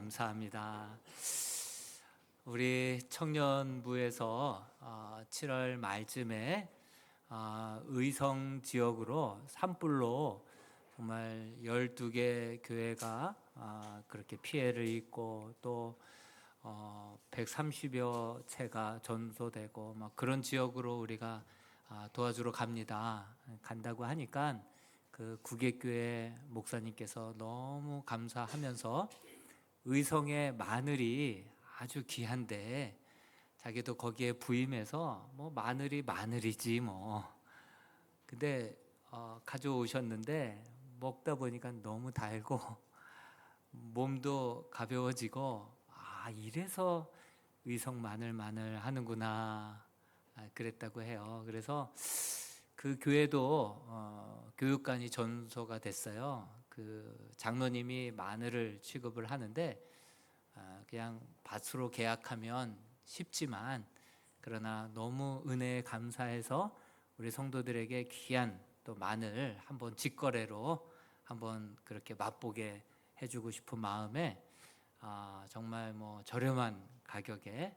감사합니다. 우리 청년부에서 7월 말쯤에 의성 지역으로 산불로 정말 12개 교회가 그렇게 피해를 입고 또 130여 채가 전소되고 막 그런 지역으로 우리가 도와주러 간다고 하니까 그 구계교회 목사님께서 너무 감사하면서 의성의 마늘이 아주 귀한데 자기도 거기에 부임해서 뭐 마늘이지 뭐 근데 가져오셨는데 먹다 보니까 너무 달고 몸도 가벼워지고 이래서 의성 마늘 하는구나 그랬다고 해요. 그래서 그 교회도 교육관이 전소가 됐어요. 그 장로님이 마늘을 취급을 하는데 그냥 밭으로 계약하면 쉽지만 그러나 너무 은혜에 감사해서 우리 성도들에게 귀한 또 마늘 한번 직거래로 한번 그렇게 맛보게 해주고 싶은 마음에 정말 뭐 저렴한 가격에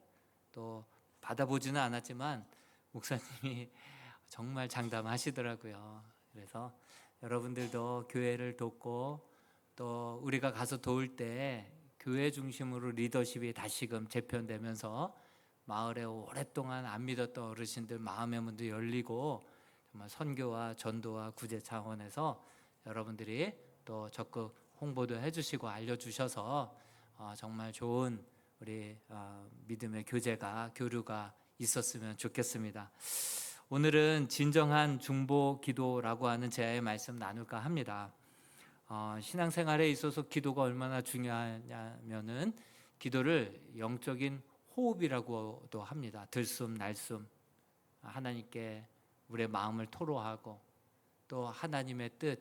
또 받아보지는 않았지만 목사님이 정말 장담하시더라고요. 그래서 여러분들도 교회를 돕고 또 우리가 가서 도울 때 교회 중심으로 리더십이 다시금 재편되면서 마을에 오랫동안 안 믿었던 어르신들 마음의 문도 열리고 정말 선교와 전도와 구제 차원에서 여러분들이 또 적극 홍보도 해주시고 알려주셔서 정말 좋은 우리 믿음의 교류가 있었으면 좋겠습니다. 오늘은 진정한 중보 기도라고 하는 제야의 말씀 나눌까 합니다. 신앙생활에 있어서 기도가 얼마나 중요하냐면은 기도를 영적인 호흡이라고도 합니다. 들숨 날숨 하나님께 우리의 마음을 토로하고 또 하나님의 뜻,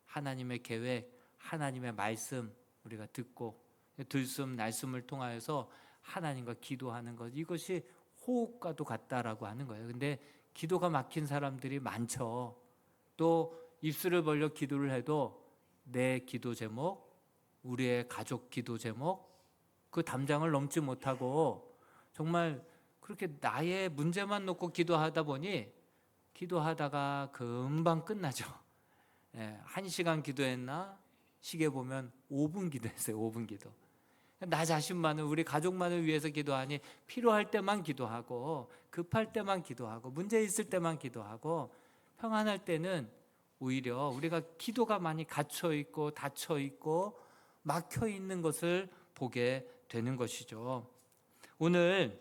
하나님의 계획, 하나님의 말씀 우리가 듣고 들숨 날숨을 통하여서 하나님과 기도하는 것, 이것이 호흡과도 같다라고 하는 거예요. 근데 기도가 막힌 사람들이 많죠. 또 입술을 벌려 기도를 해도 내 기도 제목, 우리의 가족 기도 제목 그 담장을 넘지 못하고 정말 그렇게 나의 문제만 놓고 기도하다 보니 기도하다가 금방 끝나죠. 1시간 기도했나? 시계 보면 5분 기도했어요. 5분 기도. 나 자신만을, 우리 가족만을 위해서 기도하니 필요할 때만 기도하고 급할 때만 기도하고 문제 있을 때만 기도하고 평안할 때는 오히려 우리가 기도가 많이 갇혀있고 닫혀있고 막혀있는 것을 보게 되는 것이죠. 오늘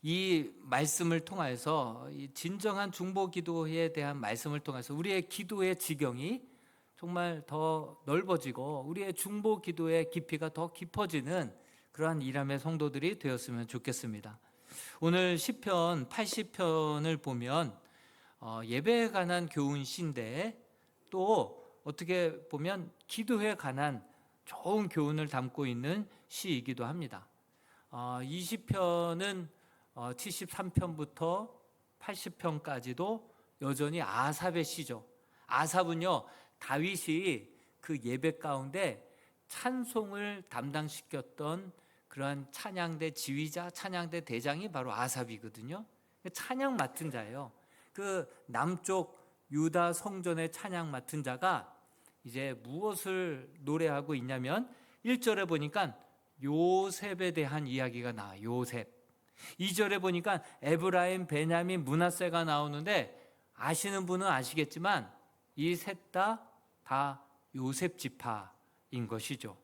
이 말씀을 통해서 이 진정한 중보 기도에 대한 말씀을 통해서 우리의 기도의 지경이 정말 더 넓어지고 우리의 중보 기도의 깊이가 더 깊어지는 그러한 이람의 성도들이 되었으면 좋겠습니다. 오늘 시편 80편을 보면 예배에 관한 교훈 시인데 또 어떻게 보면 기도에 관한 좋은 교훈을 담고 있는 시이기도 합니다. 이 시편은 73편부터 80편까지도 여전히 아삽의 시죠. 아삽은요, 다윗이 그 예배 가운데 찬송을 담당시켰던 그러한 찬양대 지휘자, 찬양대 대장이 바로 아삽이거든요. 찬양 맡은 자예요. 그 남쪽 유다 성전의 찬양 맡은 자가 이제 무엇을 노래하고 있냐면 1절에 보니까 요셉에 대한 이야기가 나와요. 요셉. 2절에 보니까 에브라임, 베냐민, 므낫세가 나오는데 아시는 분은 아시겠지만 이 셋 다 요셉 지파인 것이죠.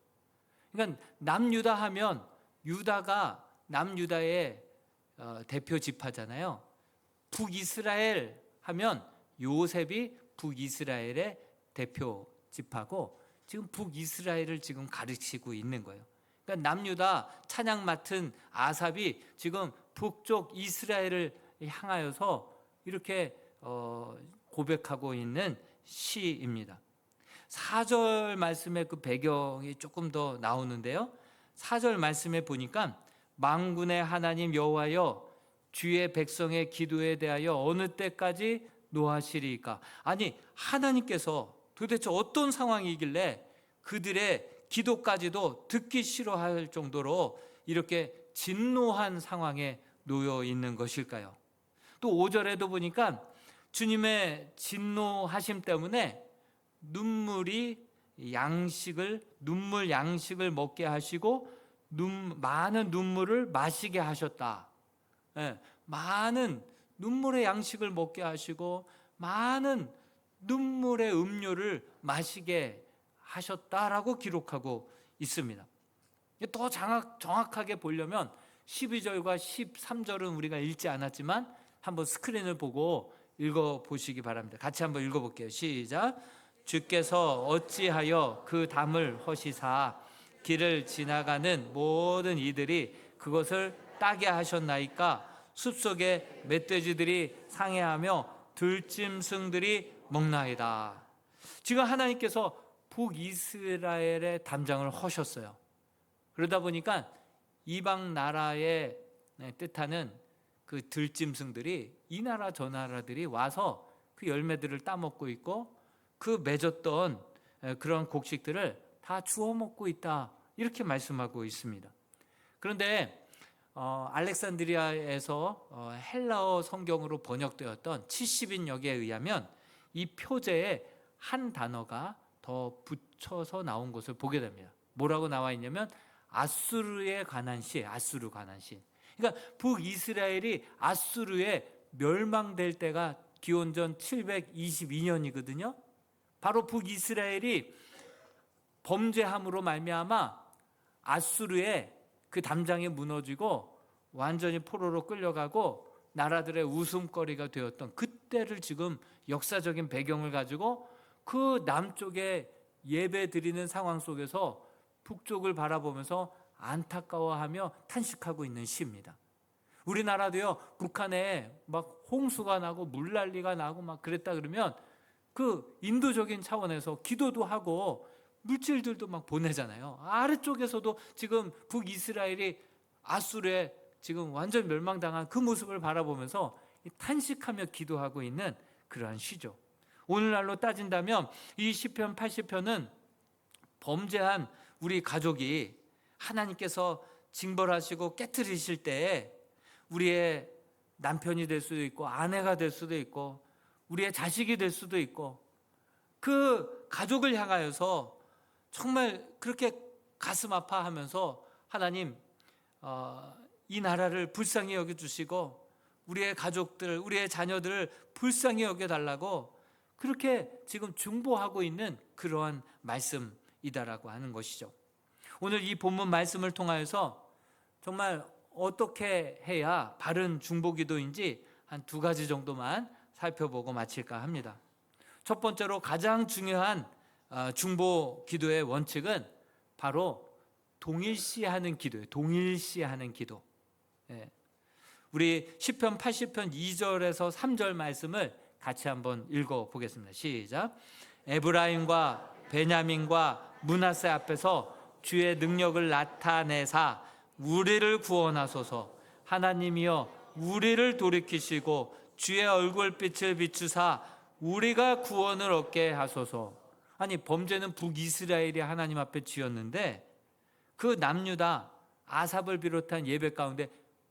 그러니까 남유다 하면 유다가 남유다의 대표 지파잖아요. 북이스라엘 하면 요셉이 북이스라엘의 대표 지파고 지금 북이스라엘을 지금 가르치고 있는 거예요. 그러니까 남유다 찬양 맡은 아삽이 지금 북쪽 이스라엘을 향하여서 이렇게 고백하고 있는 시입니다. 4절 말씀의 그 배경이 조금 더 나오는데요. 4절 말씀에 보니까 만군의 하나님 여호와여 주의 백성의 기도에 대하여 어느 때까지 노하시리까? 아니 하나님께서 도대체 어떤 상황이길래 그들의 기도까지도 듣기 싫어할 정도로 이렇게 진노한 상황에 놓여 있는 것일까요? 또 5절에도 보니까 주님의 진노하심 때문에 눈물 양식을 먹게 하시고 많은 눈물을 마시게 하셨다. 많은 눈물의 양식을 먹게 하시고 많은 눈물의 음료를 마시게 하셨다라고 기록하고 있습니다. 더 정확하게 보려면 12절과 13절은 우리가 읽지 않았지만 한번 스크린을 보고 읽어보시기 바랍니다. 같이 한번 읽어볼게요. 시작. 주께서 어찌하여 그 담을 허시사 길을 지나가는 모든 이들이 그것을 따게 하셨나이까. 숲속에 멧돼지들이 상해하며 들짐승들이 먹나이다. 지금 하나님께서 북이스라엘의 담장을 허셨어요. 그러다 보니까 이방 나라의 뜻하는 그 들짐승들이 이 나라 저 나라들이 와서 그 열매들을 따먹고 있고 그 맺었던 그런 곡식들을 다 주워 먹고 있다, 이렇게 말씀하고 있습니다. 그런데 알렉산드리아에서 헬라어 성경으로 번역되었던 70인역에 의하면 이 표제에 한 단어가 더 붙여서 나온 것을 보게 됩니다. 뭐라고 나와 있냐면 아수르에 관한 시, 아수르 관한 시. 그러니까 북이스라엘이 아수르에 멸망될 때가 기원전 722년이거든요. 바로 북이스라엘이 범죄함으로 말미암아 아수르의 그 담장이 무너지고 완전히 포로로 끌려가고 나라들의 웃음거리가 되었던 그때를 지금 역사적인 배경을 가지고 그 남쪽에 예배 드리는 상황 속에서 북쪽을 바라보면서 안타까워하며 탄식하고 있는 시입니다. 우리나라도요, 북한에 막 홍수가 나고 물난리가 나고 막 그랬다 그러면 그 인도적인 차원에서 기도도 하고 물질들도 막 보내잖아요. 아래쪽에서도 지금 북이스라엘이 아수르에 지금 완전 멸망당한 그 모습을 바라보면서 탄식하며 기도하고 있는 그러한 시죠. 오늘날로 따진다면 이 시편 80편은 범죄한 우리 가족이 하나님께서 징벌하시고 깨트리실 때에 우리의 남편이 될 수도 있고 아내가 될 수도 있고 우리의 자식이 될 수도 있고 그 가족을 향하여서 정말 그렇게 가슴 아파하면서 하나님 이 나라를 불쌍히 여겨주시고 우리의 가족들, 우리의 자녀들을 불쌍히 여겨달라고 그렇게 지금 중보하고 있는 그러한 말씀이다라고 하는 것이죠. 오늘 이 본문 말씀을 통하여서 정말 어떻게 해야 바른 중보기도인지 한 2가지 정도만 살펴보고 마칠까 합니다. 첫 번째로 가장 중요한 중보기도의 원칙은 바로 동일시하는 기도예요. 동일시하는 기도. 우리 시편 80편 2절에서 3절 말씀을 같이 한번 읽어보겠습니다. 시작. 에브라임과 베냐민과 므낫세 앞에서 주의 능력을 나타내사 우리를 구원하소서. 하나님이여 우리를 돌이키시고 주의 얼굴빛을 비추사 우리가 구원을 얻게 하소서. 아니, 범죄는 북이스라엘이 하나님 앞에 지었는데 그 남유다 아삽을 비롯한 예배 가운데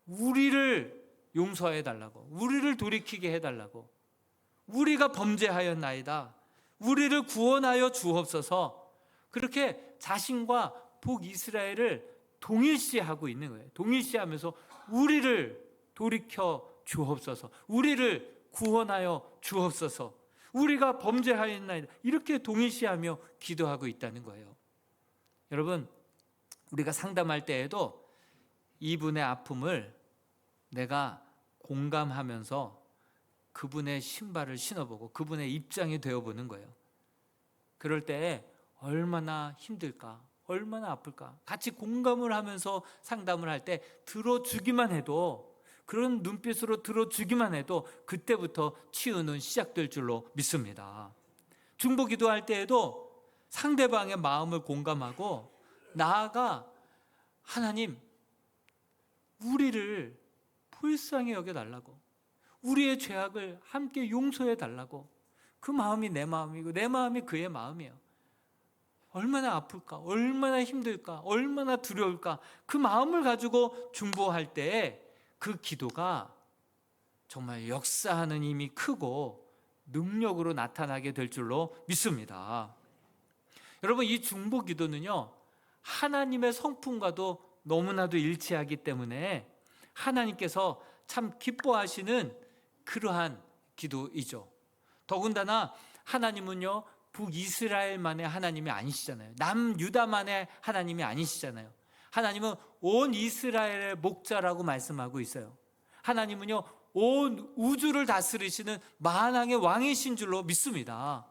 우리를 용서해 달라고, 우리를 돌이키게 해달라고, 우리가 범죄하였나이다, 우리를 구원하여 주옵소서. 그렇게 자신과 북이스라엘을 동일시하고 있는 거예요. 동일시하면서 우리를 돌이켜 주옵소서, 우리를 구원하여 주옵소서, 우리가 범죄하였나이다, 이렇게 동일시하며 기도하고 있다는 거예요. 여러분, 우리가 상담할 때에도 이분의 아픔을 내가 공감하면서 그분의 신발을 신어보고 그분의 입장이 되어보는 거예요. 그럴 때 얼마나 힘들까, 얼마나 아플까, 같이 공감을 하면서 상담을 할 때 들어주기만 해도, 그런 눈빛으로 들어주기만 해도 그때부터 치유는 시작될 줄로 믿습니다. 중보기도할 때에도 상대방의 마음을 공감하고 나아가 하나님, 우리를 불쌍히 여겨달라고, 우리의 죄악을 함께 용서해 달라고, 그 마음이 내 마음이고 내 마음이 그의 마음이에요. 얼마나 아플까, 얼마나 힘들까, 얼마나 두려울까, 그 마음을 가지고 중보할 때 그 기도가 정말 역사하는 힘이 크고 능력으로 나타나게 될 줄로 믿습니다. 여러분, 이 중보 기도는요, 하나님의 성품과도 너무나도 일치하기 때문에 하나님께서 참 기뻐하시는 그러한 기도이죠. 더군다나 하나님은요, 북이스라엘만의 하나님이 아니시잖아요. 남유다만의 하나님이 아니시잖아요. 하나님은 온 이스라엘의 목자라고 말씀하고 있어요. 하나님은요, 온 우주를 다스리시는 만왕의 왕이신 줄로 믿습니다.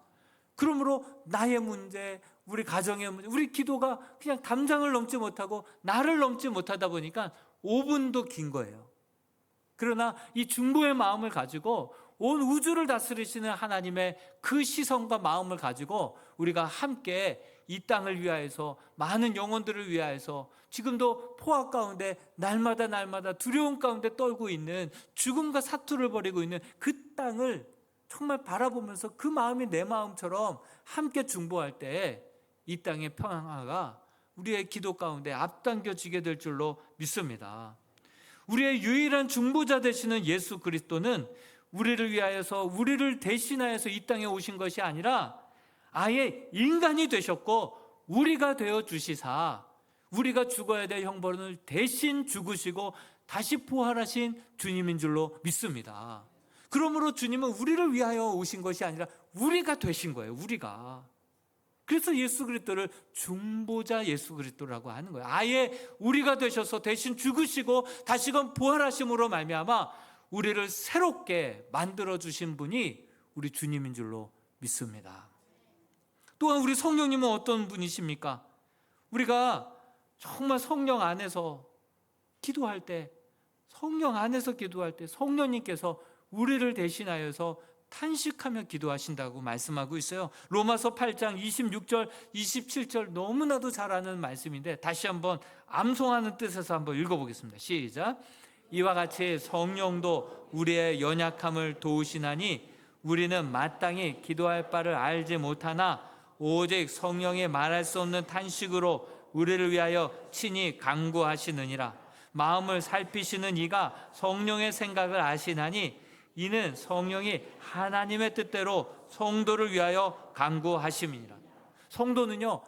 그러므로 나의 문제, 우리 가정의 문제, 우리 기도가 그냥 담장을 넘지 못하고 나를 넘지 못하다 보니까 5분도 긴 거예요. 그러나 이 중보의 마음을 가지고 온 우주를 다스리시는 하나님의 그 시선과 마음을 가지고 우리가 함께 이 땅을 위하여서, 많은 영혼들을 위하여서, 지금도 포악 가운데 날마다 두려움 가운데 떨고 있는, 죽음과 사투를 벌이고 있는 그 땅을 정말 바라보면서 그 마음이 내 마음처럼 함께 중보할 때 이 땅의 평화가 우리의 기도 가운데 앞당겨지게 될 줄로 믿습니다. 우리의 유일한 중보자 되시는 예수 그리스도는 우리를 위하여서, 우리를 대신하여서 이 땅에 오신 것이 아니라 아예 인간이 되셨고 우리가 되어 주시사 우리가 죽어야 될 형벌을 대신 죽으시고 다시 부활하신 주님인 줄로 믿습니다. 그러므로 주님은 우리를 위하여 오신 것이 아니라 우리가 되신 거예요. 우리가. 그래서 예수 그리스도를 중보자 예수 그리스도라고 하는 거예요. 아예 우리가 되셔서 대신 죽으시고 다시금 부활하심으로 말미암아 우리를 새롭게 만들어 주신 분이 우리 주님인 줄로 믿습니다. 또한 우리 성령님은 어떤 분이십니까? 우리가 정말 성령 안에서 기도할 때, 성령님께서 우리를 대신하여서 탄식하며 기도하신다고 말씀하고 있어요. 로마서 8장 26절 27절 너무나도 잘 아는 말씀인데 다시 한번 암송하는 뜻에서 한번 읽어보겠습니다. 시작. 이와 같이 성령도 우리의 연약함을 도우시나니 우리는 마땅히 기도할 바를 알지 못하나 오직 성령이 말할 수 없는 탄식으로 우리를 위하여 친히 간구하시느니라. 마음을 살피시는 이가 성령의 생각을 아시나니 이는 성령이 하나님의 뜻대로 성도를 위하여 간구하심이니라. 성도는요,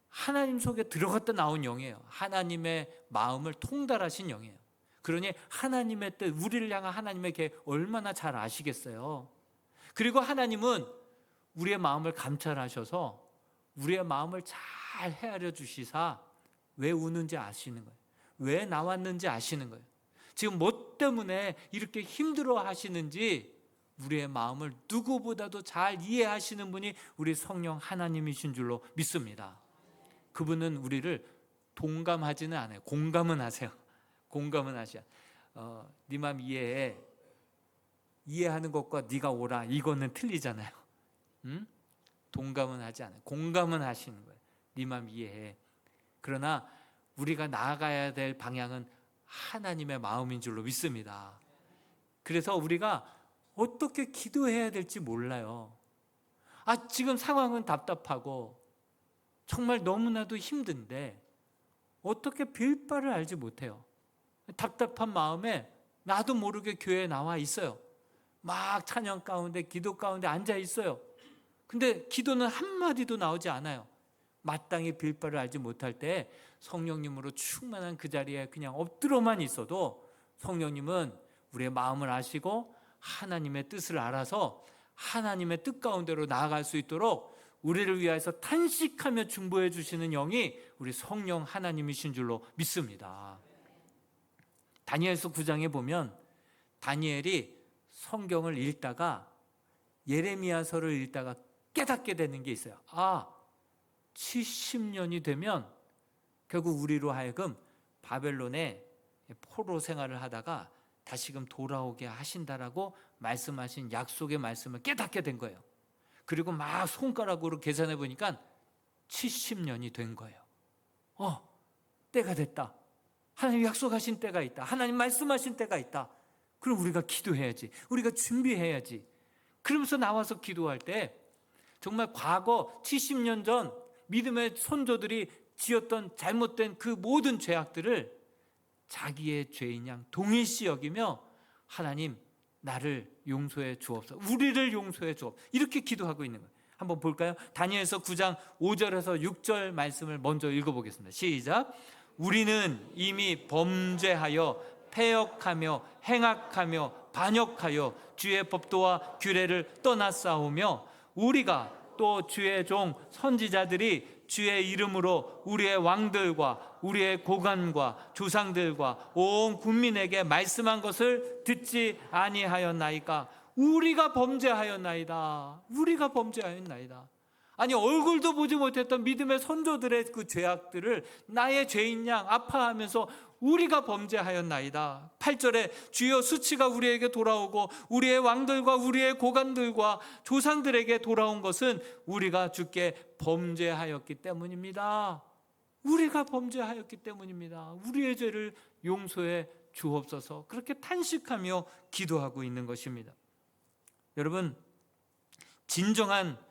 하나님 속에 들어갔다 나온 영이에요. 하나님의 마음을 통달하신 영이에요. 그러니 하나님의 뜻, 우리를 향한 하나님의 계획 얼마나 잘 아시겠어요. 그리고 하나님은 우리의 마음을 감찰하셔서 우리의 마음을 잘 헤아려 주시사 왜 우는지 아시는 거예요. 왜 나왔는지 아시는 거예요. 지금 뭐 때문에 이렇게 힘들어 하시는지 우리의 마음을 누구보다도 잘 이해하시는 분이 우리 성령 하나님이신 줄로 믿습니다. 그분은 우리를 동감하지는 않아요. 공감은 하세요. 공감은 하셔. 네 마음 이해해. 이해하는 것과 네가 오라 이거는 틀리잖아요. 응? 동감은 하지 않아요. 공감은 하시는 거예요. 네 마음 이해해. 그러나 우리가 나아가야 될 방향은 하나님의 마음인 줄로 믿습니다. 그래서 우리가 어떻게 기도해야 될지 몰라요. 지금 상황은 답답하고 정말 너무나도 힘든데 어떻게 빌 바를 알지 못해요. 답답한 마음에 나도 모르게 교회에 나와 있어요. 막 찬양 가운데, 기도 가운데 앉아 있어요. 근데 기도는 한마디도 나오지 않아요. 마땅히 빌 바를 알지 못할 때 성령님으로 충만한 그 자리에 그냥 엎드려만 있어도 성령님은 우리의 마음을 아시고 하나님의 뜻을 알아서 하나님의 뜻 가운데로 나아갈 수 있도록 우리를 위해서 탄식하며 중보해 주시는 영이 우리 성령 하나님이신 줄로 믿습니다. 다니엘서 9장에 보면 다니엘이 성경을 읽다가 예레미야서를 읽다가 깨닫게 되는 게 있어요. 70년이 되면 결국 우리로 하여금 바벨론에 포로 생활을 하다가 다시금 돌아오게 하신다라고 말씀하신 약속의 말씀을 깨닫게 된 거예요. 그리고 막 손가락으로 계산해 보니까 70년이 된 거예요. 때가 됐다. 하나님 약속하신 때가 있다. 하나님 말씀하신 때가 있다. 그럼 우리가 기도해야지. 우리가 준비해야지. 그러면서 나와서 기도할 때 정말 과거 70년 전 믿음의 선조들이 지었던 잘못된 그 모든 죄악들을 자기의 죄인 양 동일시 여기며 하나님 나를 용서해 주옵소서, 우리를 용서해 주옵소서, 이렇게 기도하고 있는 거예요. 한번 볼까요? 다니엘서 9장 5절에서 6절 말씀을 먼저 읽어보겠습니다. 시작. 우리는 이미 범죄하여 패역하며 행악하며 반역하여 주의 법도와 규례를 떠났사오며 우리가 또 주의 종 선지자들이 주의 이름으로 우리의 왕들과 우리의 고관과 조상들과 온 국민에게 말씀한 것을 듣지 아니하였나이까. 우리가 범죄하였나이다. 우리가 범죄하였나이다. 아니, 얼굴도 보지 못했던 믿음의 선조들의 그 죄악들을 나의 죄인 양 아파하면서 우리가 범죄하였나이다. 8절에 주여 수치가 우리에게 돌아오고 우리의 왕들과 우리의 고관들과 조상들에게 돌아온 것은 우리가 주께 범죄하였기 때문입니다. 우리가 범죄하였기 때문입니다. 우리의 죄를 용서해 주옵소서. 그렇게 탄식하며 기도하고 있는 것입니다. 여러분, 진정한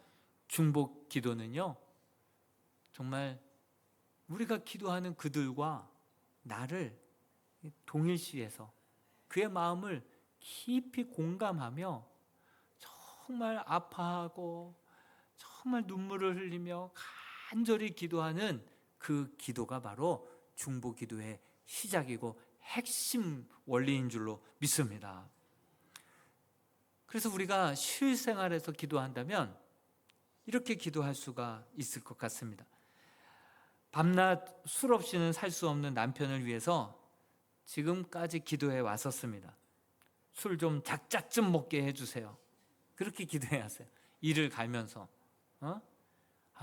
중복 기도는요, 정말 우리가 기도하는 그들과 나를 동일시해서 그의 마음을 깊이 공감하며 정말 아파하고 정말 눈물을 흘리며 간절히 기도하는 그 기도가 바로 중보 기도의 시작이고 핵심 원리인 줄로 믿습니다. 그래서 우리가 실생활에서 기도한다면 이렇게 기도할 수가 있을 것 같습니다. 밤낮 술 없이는 살 수 없는 남편을 위해서 지금까지 기도해 왔었습니다. 술 좀 작작 좀 먹게 해주세요. 그렇게 기도해 왔어요. 일을 가면서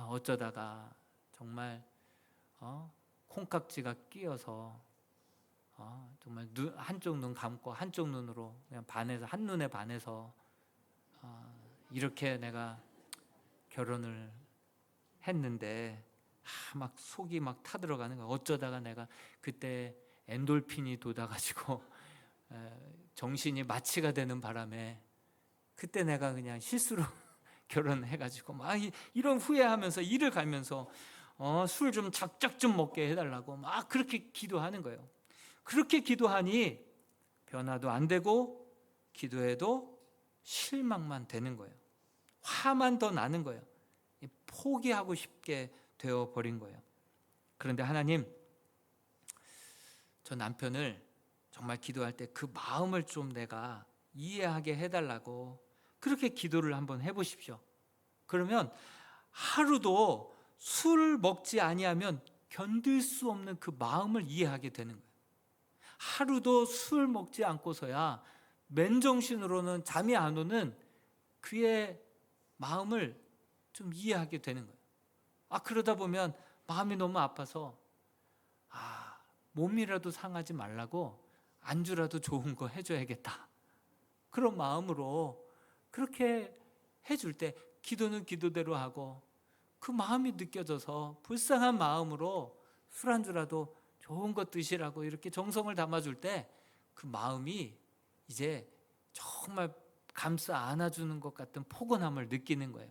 어쩌다가 정말 콩깍지가 끼어서 정말 한쪽 눈 감고 한쪽 눈으로 그냥 반해서 한눈에 반해서 이렇게 내가 결혼을 했는데 막 속이 막 타들어가는 거야. 어쩌다가 내가 그때 엔돌핀이 돋아가지고 정신이 마취가 되는 바람에 그때 내가 그냥 실수로 결혼해가지고 막 이런 후회하면서 일을 가면서 술 좀 작작 좀 먹게 해달라고 막 그렇게 기도하는 거예요. 그렇게 기도하니 변화도 안 되고 기도해도 실망만 되는 거예요. 화만 더 나는 거예요. 포기하고 싶게 되어버린 거예요. 그런데 하나님, 저 남편을 정말 기도할 때 그 마음을 좀 내가 이해하게 해달라고 그렇게 기도를 한번 해보십시오. 그러면 하루도 술 먹지 아니하면 견딜 수 없는 그 마음을 이해하게 되는 거예요. 하루도 술 먹지 않고서야 맨정신으로는 잠이 안 오는 그의 마음을 좀 이해하게 되는 거예요. 그러다 보면 마음이 너무 아파서 몸이라도 상하지 말라고 안주라도 좋은 거 해줘야겠다. 그런 마음으로 그렇게 해줄 때 기도는 기도대로 하고 그 마음이 느껴져서 불쌍한 마음으로 술 안주라도 좋은 거 드시라고 이렇게 정성을 담아줄 때 그 마음이 이제 정말 감싸 안아주는 것 같은 포근함을 느끼는 거예요.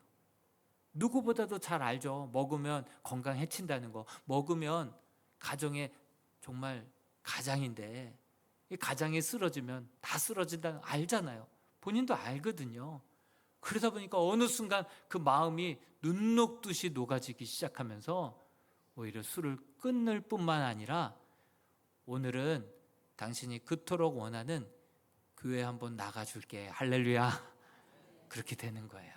누구보다도 잘 알죠. 먹으면 건강 해친다는 거. 먹으면 가정의 정말 가장인데 이 가장이 쓰러지면 다 쓰러진다는 거 알잖아요. 본인도 알거든요. 그러다 보니까 어느 순간 그 마음이 눈 녹듯이 녹아지기 시작하면서 오히려 술을 끊을 뿐만 아니라 오늘은 당신이 그토록 원하는 교회 한번 나가줄게. 할렐루야. 그렇게 되는 거예요.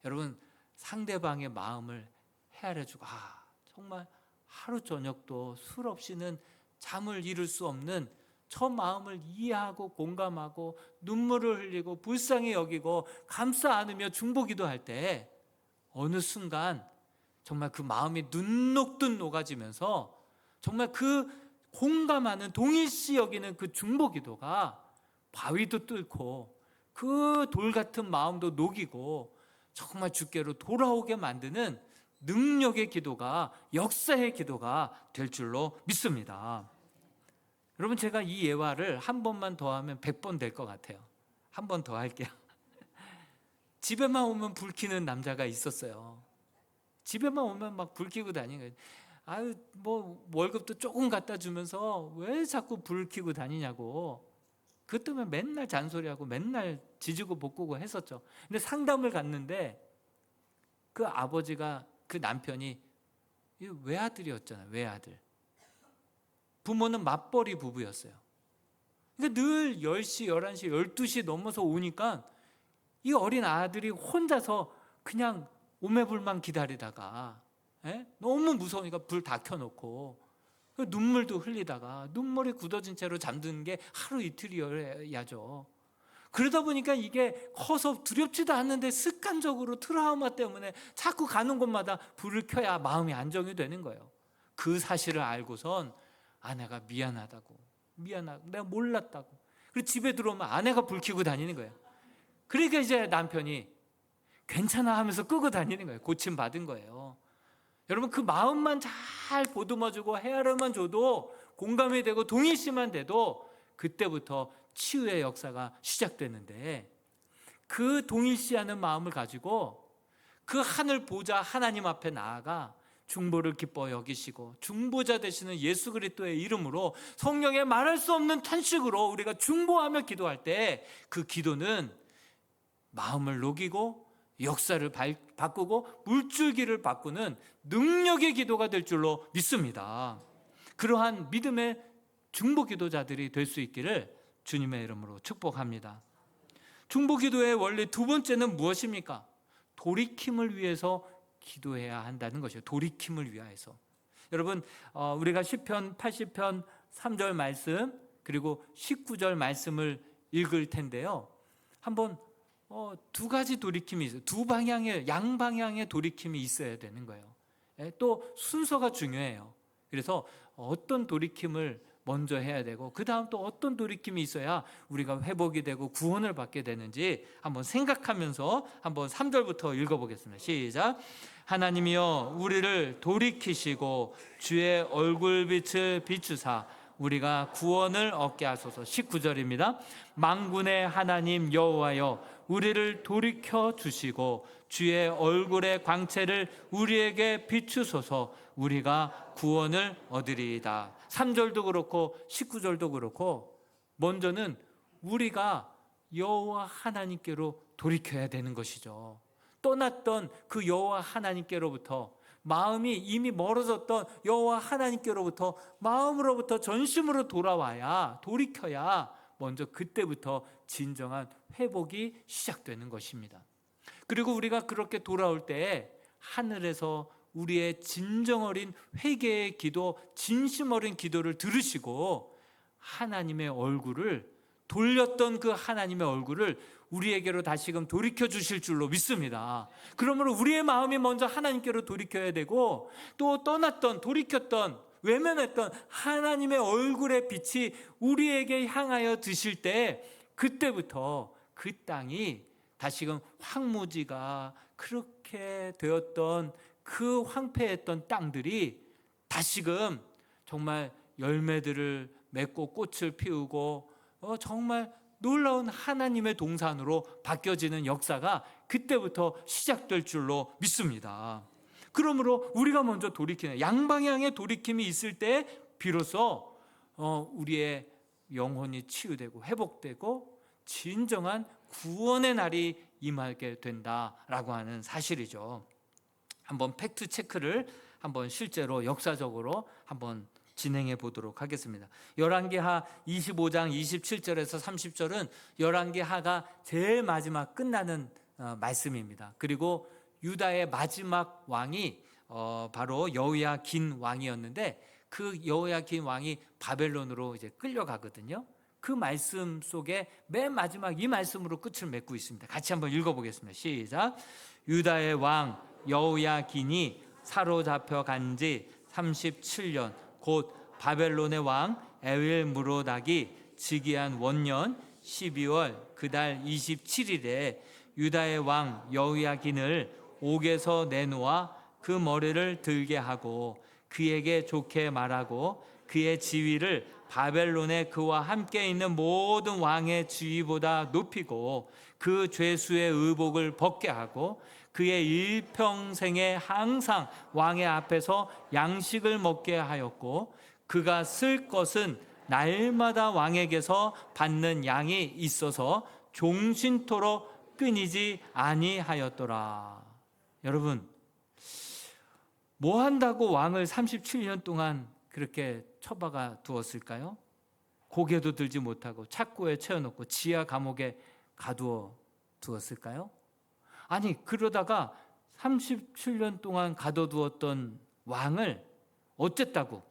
여러분, 상대방의 마음을 헤아려주고 정말 하루 저녁도 술 없이는 잠을 이룰 수 없는 저 마음을 이해하고 공감하고 눈물을 흘리고 불쌍히 여기고 감싸 안으며 중보기도 할 때 어느 순간 정말 그 마음이 눈 녹듯 녹아지면서 정말 그 공감하는 동일시 여기는 그 중보기도가 바위도 뚫고 그 돌 같은 마음도 녹이고 정말 주께로 돌아오게 만드는 능력의 기도가, 역사의 기도가 될 줄로 믿습니다. 여러분, 제가 이 예화를 한 번만 더 하면 100번 될 것 같아요. 한 번 더 할게요. 집에만 오면 불 켜는 남자가 있었어요. 집에만 오면 막 불 켜고 다니는 거예요. 아유, 뭐 월급도 조금 갖다 주면서 왜 자꾸 불 켜고 다니냐고. 그것 때문에 맨날 잔소리하고 맨날 지지고 볶고 했었죠. 근데 상담을 갔는데 그 아버지가, 그 남편이 외아들이었잖아요. 외아들. 부모는 맞벌이 부부였어요. 그러니까 늘 10시, 11시, 12시 넘어서 오니까 이 어린 아들이 혼자서 그냥 오매불만 기다리다가, 너무 무서우니까 불 다 켜놓고 눈물도 흘리다가 눈물이 굳어진 채로 잠드는 게 하루 이틀이어야죠. 그러다 보니까 이게 커서 두렵지도 않는데 습관적으로 트라우마 때문에 자꾸 가는 곳마다 불을 켜야 마음이 안정이 되는 거예요. 그 사실을 알고선 아내가 미안하다고, 내가 몰랐다고. 그리고 집에 들어오면 아내가 불 켜고 다니는 거예요. 그러니까 이제 남편이 괜찮아 하면서 끄고 다니는 거예요. 고침받은 거예요. 여러분, 그 마음만 잘 보듬어주고 헤아려만 줘도, 공감이 되고 동의시만 돼도 그때부터 치유의 역사가 시작되는데, 그 동일시하는 마음을 가지고 그 하늘 보좌 하나님 앞에 나아가 중보를 기뻐 여기시고 중보자 되시는 예수 그리스도의 이름으로 성령의 말할 수 없는 탄식으로 우리가 중보하며 기도할 때, 그 기도는 마음을 녹이고 역사를 바꾸고 물줄기를 바꾸는 능력의 기도가 될 줄로 믿습니다. 그러한 믿음의 중보 기도자들이 될 수 있기를 주님의 이름으로 축복합니다. 중보 기도의 원리 두 번째는 무엇입니까? 돌이킴을 위해서 기도해야 한다는 것이에요. 돌이킴을 위하여서. 여러분, 우리가 시편 80편 3절 말씀 그리고 19절 말씀을 읽을 텐데요, 한번 두 가지 돌이킴이 있어요. 두 방향의, 양방향의 돌이킴이 있어야 되는 거예요. 또 순서가 중요해요. 그래서 어떤 돌이킴을 먼저 해야 되고 그 다음 또 어떤 돌이킴이 있어야 우리가 회복이 되고 구원을 받게 되는지 한번 생각하면서 한번 3절부터 읽어보겠습니다. 시작. 하나님이여 우리를 돌이키시고 주의 얼굴빛을 비추사 우리가 구원을 얻게 하소서. 19절입니다. 만군의 하나님 여호와여 우리를 돌이켜 주시고 주의 얼굴의 광채를 우리에게 비추소서. 우리가 구원을 얻으리이다. 3절도 그렇고 19절도 그렇고, 먼저는 우리가 여호와 하나님께로 돌이켜야 되는 것이죠. 떠났던 그 여호와 하나님께로부터, 마음이 이미 멀어졌던 여호와 하나님께로부터 마음으로부터 전심으로 돌이켜야 먼저 그때부터 진정한 회복이 시작되는 것입니다. 그리고 우리가 그렇게 돌아올 때 하늘에서 우리의 진정 어린 회개의 기도, 진심 어린 기도를 들으시고 하나님의 얼굴을, 돌렸던 그 하나님의 얼굴을 우리에게로 다시금 돌이켜 주실 줄로 믿습니다. 그러므로 우리의 마음이 먼저 하나님께로 돌이켜야 되고, 또 떠났던, 돌이켰던, 외면했던 하나님의 얼굴의 빛이 우리에게 향하여 드실 때, 그때부터 그 땅이 다시금 황무지가 그렇게 되었던 그 황폐했던 땅들이 다시금 정말 열매들을 맺고 꽃을 피우고 정말 놀라운 하나님의 동산으로 바뀌어지는 역사가 그때부터 시작될 줄로 믿습니다. 그러므로 우리가 먼저 돌이키는, 양방향의 돌이킴이 있을 때 비로소 우리의 영혼이 치유되고 회복되고 진정한 구원의 날이 임하게 된다라고 하는 사실이죠. 한번 팩트 체크를 한번 실제로 역사적으로 한번 진행해 보도록 하겠습니다. 열왕기하 25장 27절에서 30절은 열왕기하가 제일 마지막 끝나는 말씀입니다. 그리고 유다의 마지막 왕이 바로 여호야긴 왕이었는데, 그 여호야긴 왕이 바벨론으로 이제 끌려가거든요. 그 말씀 속에 맨 마지막 이 말씀으로 끝을 맺고 있습니다. 같이 한번 읽어보겠습니다. 시작. 유다의 왕 여호야긴이 사로잡혀 간 지 37년 곧 바벨론의 왕 에윌무로닥이 즉위한 원년 12월 그달 27일에 유다의 왕 여호야긴을 옥에서 내놓아 그 머리를 들게 하고 그에게 좋게 말하고 그의 지위를 바벨론에 그와 함께 있는 모든 왕의 지위보다 높이고 그 죄수의 의복을 벗게 하고 그의 일평생에 항상 왕의 앞에서 양식을 먹게 하였고 그가 쓸 것은 날마다 왕에게서 받는 양이 있어서 종신토록 끊이지 아니하였더라. 여러분, 뭐 한다고 왕을 37년 동안 그렇게 처박아 두었을까요? 고개도 들지 못하고 착고에 채워놓고 지하 감옥에 가두어 두었을까요? 아니, 그러다가 37년 동안 가둬두었던 왕을 어쨌다고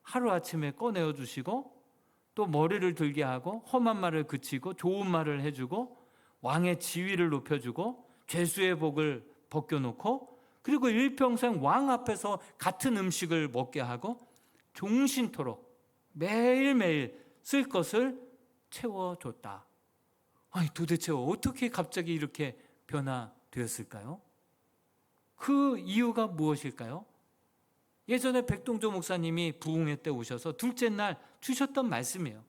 하루아침에 꺼내어 주시고 또 머리를 들게 하고 험한 말을 그치고 좋은 말을 해주고 왕의 지위를 높여주고 죄수의 복을 벗겨놓고 그리고 일평생 왕 앞에서 같은 음식을 먹게 하고 종신토록 매일매일 쓸 것을 채워줬다. 아니, 도대체 어떻게 갑자기 이렇게 변화되었을까요? 그 이유가 무엇일까요? 예전에 백동조 목사님이 부흥회 때 오셔서 둘째 날 주셨던 말씀이에요.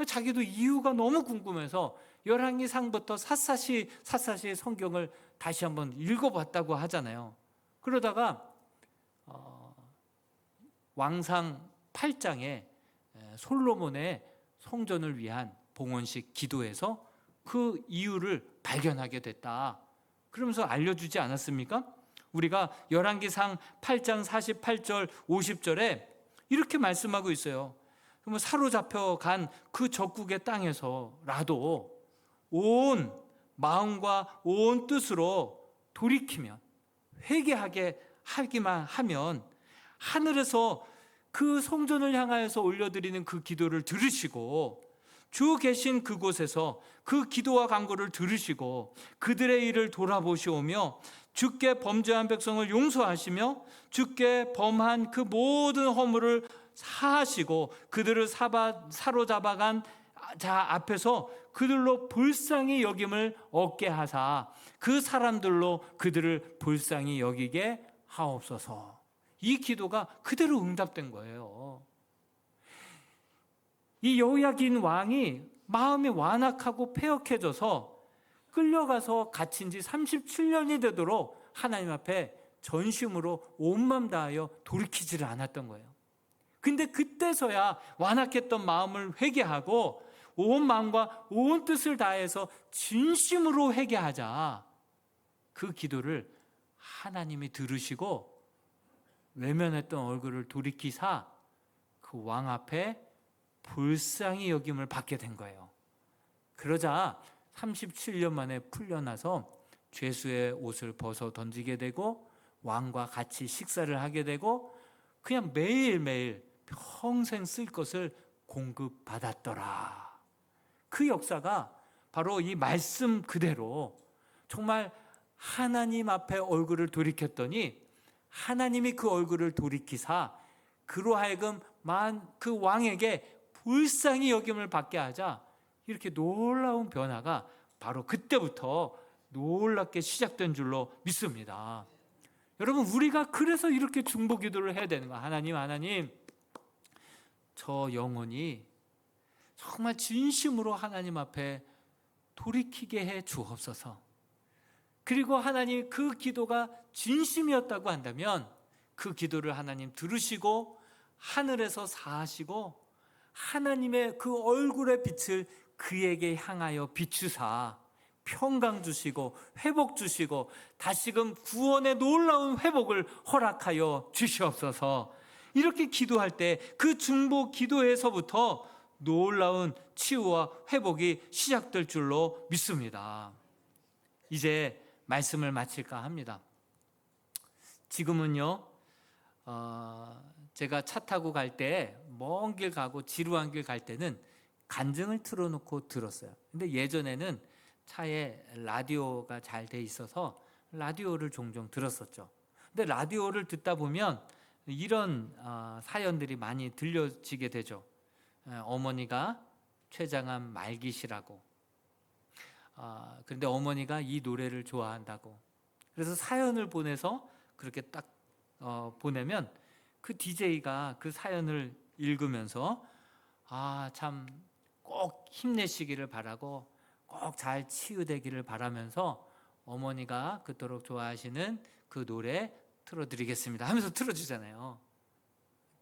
자기도 이유가 너무 궁금해서 열왕기상부터 샅샅이 성경을 다시 한번 읽어봤다고 하잖아요. 그러다가 왕상 8장에 솔로몬의 성전을 위한 봉헌식 기도에서 그 이유를 발견하게 됐다. 그러면서 알려주지 않았습니까? 우리가 열왕기상 8장 48절 50절에 이렇게 말씀하고 있어요. 그러면 사로잡혀 간 그 적국의 땅에서라도 온 마음과 온 뜻으로 돌이키면 회개하게 하기만 하면 하늘에서 그 성전을 향하여서 올려드리는 그 기도를 들으시고 주 계신 그곳에서 그 기도와 간구를 들으시고 그들의 일을 돌아보시오며 주께 범죄한 백성을 용서하시며 주께 범한 그 모든 허물을 사하시고 그들을 사로잡아간 자 앞에서 그들로 불쌍히 여김을 얻게 하사 그 사람들로 그들을 불쌍히 여기게 하옵소서. 이 기도가 그대로 응답된 거예요. 이 여호야긴 왕이 마음이 완악하고 패역해져서 끌려가서 갇힌 지 37년이 되도록 하나님 앞에 전심으로 온 마음 다하여 돌이키지를 않았던 거예요. 근데 그때서야 완악했던 마음을 회개하고 온 마음과 온 뜻을 다해서 진심으로 회개하자. 그 기도를 하나님이 들으시고 외면했던 얼굴을 돌이키사 그 왕 앞에 불쌍히 여김을 받게 된 거예요. 그러자 37년 만에 풀려나서 죄수의 옷을 벗어 던지게 되고 왕과 같이 식사를 하게 되고 그냥 매일매일 평생 쓸 것을 공급받았더라. 그 역사가 바로 이 말씀 그대로 정말 하나님 앞에 얼굴을 돌이켰더니 하나님이 그 얼굴을 돌이키사 그로 하여금 그 왕에게 불쌍히 여김을 받게 하자 이렇게 놀라운 변화가 바로 그때부터 놀랍게 시작된 줄로 믿습니다. 여러분, 우리가 그래서 이렇게 중보 기도를 해야 되는 거야. 하나님, 저 영혼이 정말 진심으로 하나님 앞에 돌이키게 해 주옵소서. 그리고 하나님 그 기도가 진심이었다고 한다면 그 기도를 하나님 들으시고 하늘에서 사하시고 하나님의 그 얼굴의 빛을 그에게 향하여 비추사 평강 주시고 회복 주시고 다시금 구원의 놀라운 회복을 허락하여 주시옵소서. 이렇게 기도할 때 그 중보 기도에서부터 놀라운 치유와 회복이 시작될 줄로 믿습니다. 이제 말씀을 마칠까 합니다. 지금은요, 제가 차 타고 갈 때 먼 길 가고 지루한 길 갈 때는 간증을 틀어놓고 들었어요. 근데 예전에는 차에 라디오가 잘 돼 있어서 라디오를 종종 들었었죠. 근데 라디오를 듣다 보면 이런 사연들이 많이 들려지게 되죠. 어머니가 최장암 말기시라고. 그런데 어머니가 이 노래를 좋아한다고. 그래서 사연을 보내서 그렇게 딱 보내면 그 DJ가 그 사연을 읽으면서 참 꼭 힘내시기를 바라고 꼭 잘 치유되기를 바라면서 어머니가 그토록 좋아하시는 그 노래 틀어드리겠습니다 하면서 틀어주잖아요.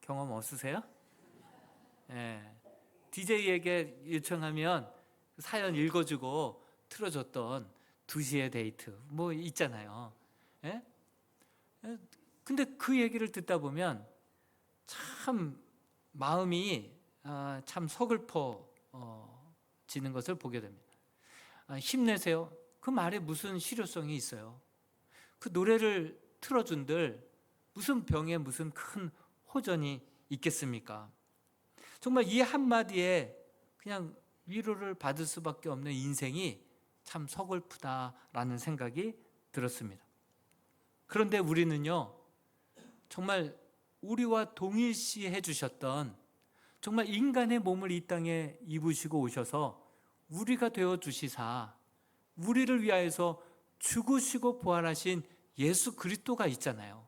경험 없으세요? 예. DJ에게 요청하면 사연 읽어주고 틀어줬던 2시의 데이트 뭐 있잖아요. 예? 근데 그 얘기를 듣다 보면 참 마음이 참 서글퍼지는 것을 보게 됩니다. 힘내세요. 그 말에 무슨 실효성이 있어요? 그 노래를 틀어준들 무슨 병에 무슨 큰 호전이 있겠습니까? 정말 이 한마디에 그냥 위로를 받을 수밖에 없는 인생이 참 서글프다라는 생각이 들었습니다. 그런데 우리는요, 정말 우리와 동일시해 주셨던 정말 인간의 몸을 이 땅에 입으시고 오셔서 우리가 되어 주시사 우리를 위하여서 죽으시고 부활하신 예수 그리스도가 있잖아요.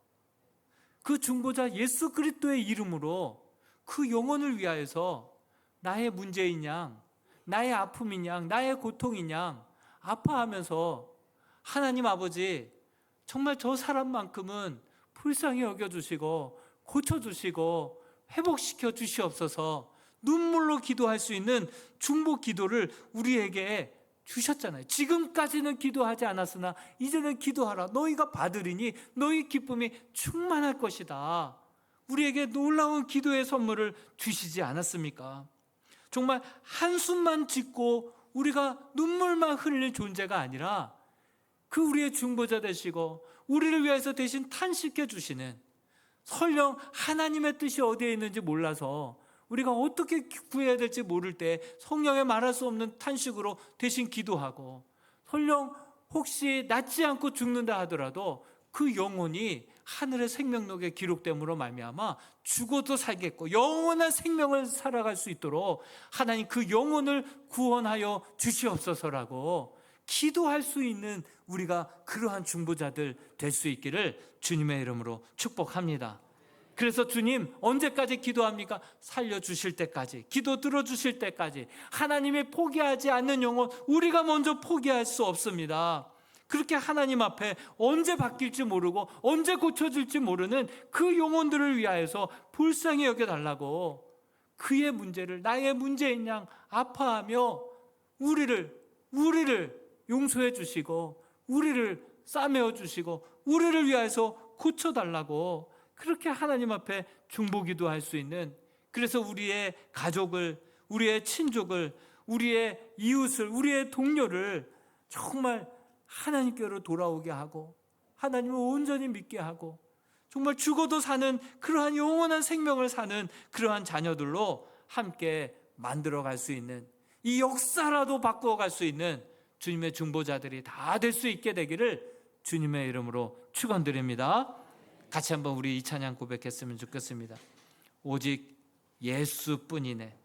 그 중보자 예수 그리스도의 이름으로 그 영혼을 위하여서 나의 문제인 양, 나의 아픔인 양, 나의 고통인 양 아파하면서 하나님 아버지 정말 저 사람만큼은 불쌍히 여겨주시고 고쳐주시고 회복시켜 주시옵소서 눈물로 기도할 수 있는 중보 기도를 우리에게 주셨잖아요. 지금까지는 기도하지 않았으나 이제는 기도하라. 너희가 받으리니 너희 기쁨이 충만할 것이다. 우리에게 놀라운 기도의 선물을 주시지 않았습니까? 정말 한숨만 짓고 우리가 눈물만 흘릴 존재가 아니라 그 우리의 중보자 되시고 우리를 위해서 대신 탄식해 주시는, 설령 하나님의 뜻이 어디에 있는지 몰라서 우리가 어떻게 구해야 될지 모를 때 성령의 말할 수 없는 탄식으로 대신 기도하고, 설령 혹시 낫지 않고 죽는다 하더라도 그 영혼이 하늘의 생명록에 기록됨으로 말미암아 죽어도 살겠고 영원한 생명을 살아갈 수 있도록 하나님 그 영혼을 구원하여 주시옵소서라고 기도할 수 있는 우리가 그러한 중보자들 될 수 있기를 주님의 이름으로 축복합니다. 그래서 주님 언제까지 기도합니까? 살려주실 때까지, 기도 들어주실 때까지. 하나님이 포기하지 않는 영혼 우리가 먼저 포기할 수 없습니다. 그렇게 하나님 앞에 언제 바뀔지 모르고 언제 고쳐질지 모르는 그 영혼들을 위하여서 불쌍히 여겨달라고 그의 문제를 나의 문제인 양 아파하며 우리를 용서해 주시고 우리를 싸매어 주시고 우리를 위하여서 고쳐달라고 그렇게 하나님 앞에 중보기도 할 수 있는, 그래서 우리의 가족을, 우리의 친족을, 우리의 이웃을, 우리의 동료를 정말 하나님께로 돌아오게 하고 하나님을 온전히 믿게 하고 정말 죽어도 사는 그러한 영원한 생명을 사는 그러한 자녀들로 함께 만들어갈 수 있는, 이 역사라도 바꾸어갈 수 있는 주님의 중보자들이 다 될 수 있게 되기를 주님의 이름으로 축원드립니다. 같이 한번 우리 이 찬양 고백했으면 좋겠습니다. 오직 예수뿐이네,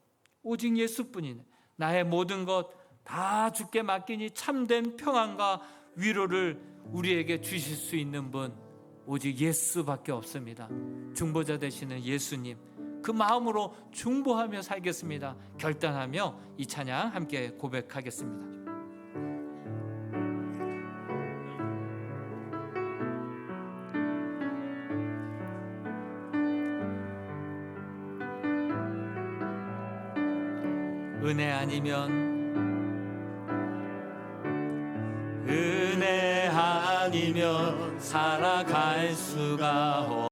오직 예수뿐이네. 나의 모든 것 다 주께 맡기니 참된 평안과 위로를 우리에게 주실 수 있는 분 오직 예수밖에 없습니다. 중보자 되시는 예수님, 그 마음으로 중보하며 살겠습니다 결단하며 이 찬양 함께 고백하겠습니다. 은혜 아니면 살아갈 수가